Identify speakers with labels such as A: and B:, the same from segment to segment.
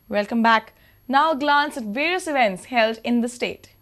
A: Welcome back. Now a glance at various events held in the state.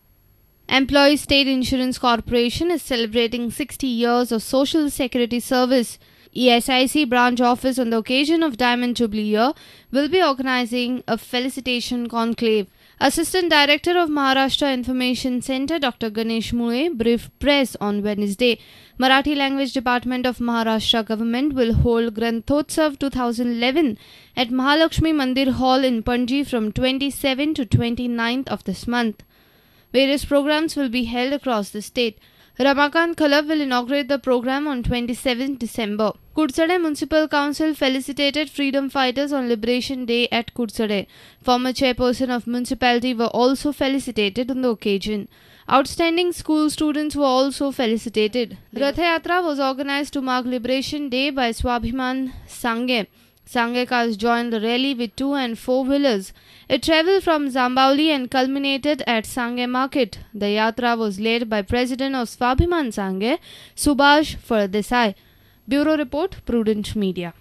B: Employees State Insurance Corporation is celebrating 60 years of social security service. ESIC branch office on the occasion of Diamond Jubilee year will be organizing a felicitation conclave. Assistant Director of Maharashtra Information Centre Dr. Ganesh Mule briefed press on Wednesday. Marathi Language Department of Maharashtra Government will hold Granthotsav 2011 at Mahalakshmi Mandir Hall in Panji from 27 to 29th of this month. Various programs will be held across the state. Ramakant Khalab will inaugurate the program on 27 December. Kursade Municipal Council felicitated freedom fighters on Liberation Day at Kursade. Former chairperson of municipality were also felicitated on the occasion. Outstanding school students were also felicitated. Ratha Yatra was organized to mark Liberation Day by Swabhiman Sanghe. Sanghe cars joined the rally with 2 and 4 wheelers. It travelled from Zambauli and culminated at Sanghe Market. The yatra was led by President of Swabhiman Sanghe, Subhash Fardesai. Bureau Report, Prudent Media.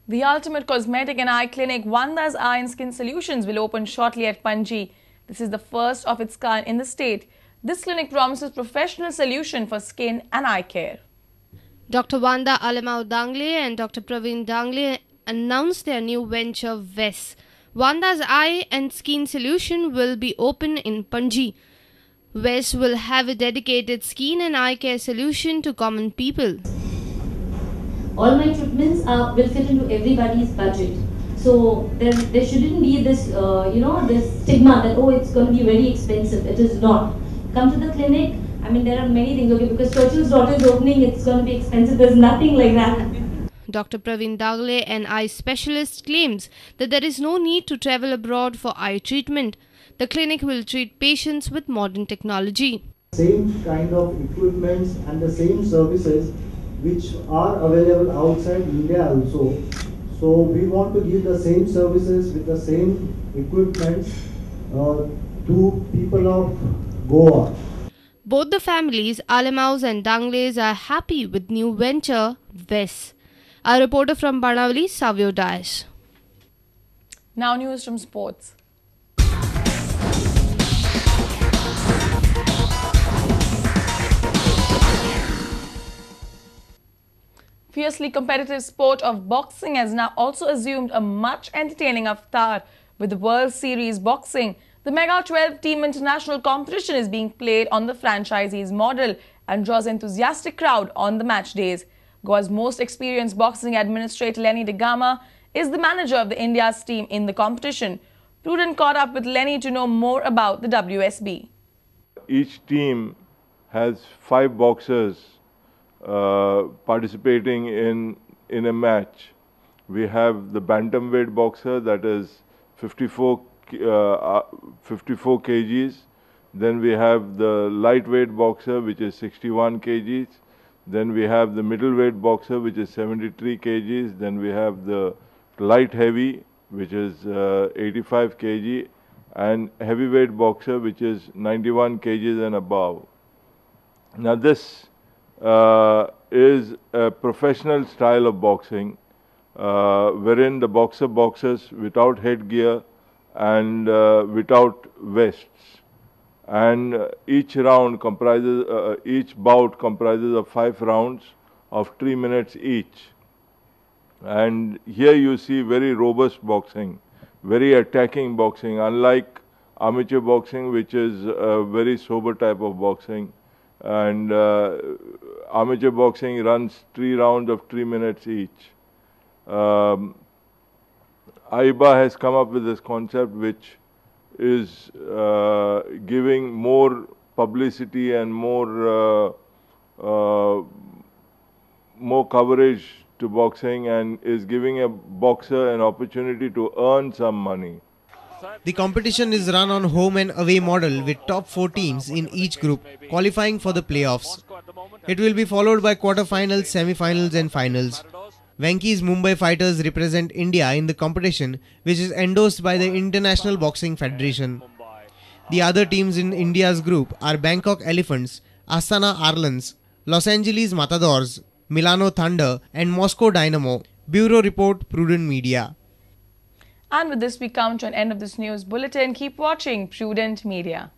A: The ultimate cosmetic and eye clinic, Vanda's Eye and Skin Solutions, will open shortly at Panji. This is the first of its kind in the state. This clinic promises professional solution for skin and eye care.
B: Dr. Vanda Alemau Dangle and Dr. Praveen Dangle announced their new venture, VES. Vanda's Eye and Skin Solution will be open in Panji. VES will have a dedicated skin and eye care solution to common people.
C: All my treatments will fit into everybody's budget. So there shouldn't be this, this stigma that, oh, it's going to be very expensive. It is not. Come to the clinic. I mean, there are many things, okay, because Churchill's daughter is opening, it's going to be expensive. There's nothing like that.
B: Dr. Praveen Dagle, an eye specialist, claims that there is no need to travel abroad for eye treatment. The clinic will treat patients with modern technology.
D: Same kind of equipments and the same services which are available outside India also. So we want to give the same services with the same equipments to people of Goa.
B: Both the families, Alemaus and Dangles, are happy with new venture, VES. A reporter from Banavali, Savio Daesh.
A: Now news from sports. Fiercely competitive sport of boxing has now also assumed a much entertaining avatar with the World Series Boxing. The Mega 12-team international competition is being played on the franchisee's model and draws an enthusiastic crowd on the match days. Goa's most experienced boxing administrator Lenny D'Gama is the manager of the India's team in the competition. Prudent caught up with Lenny to know more about the WSB.
E: Each team has 5 boxers participating in a match. We have the bantamweight boxer, that is 54 kgs. Then we have the lightweight boxer, which is 61 kgs. Then we have the middleweight boxer, which is 73 kgs. Then we have the light heavy, which is 85 kg, and heavyweight boxer, which is 91 kgs and above. Now this is a professional style of boxing, wherein the boxer boxes without headgear and without vests, and each round comprises, each bout comprises of 5 rounds of 3 minutes each. And here you see very robust boxing, very attacking boxing, unlike amateur boxing, which is a very sober type of boxing. And amateur boxing runs 3 rounds of 3 minutes each. AIBA has come up with this concept, which is giving more publicity and more coverage to boxing, and is giving a boxer an opportunity to earn some money.
F: The competition is run on home and away model with top 4 teams in each group qualifying for the playoffs. It will be followed by quarterfinals, semi-finals and finals. Venki's Mumbai Fighters represent India in the competition, which is endorsed by the International Boxing Federation. The other teams in India's group are Bangkok Elephants, Astana Arlans, Los Angeles Matadors, Milano Thunder and Moscow Dynamo. Bureau Report, Prudent Media.
A: And with this, we come to an end of this news bulletin. Keep watching Prudent Media.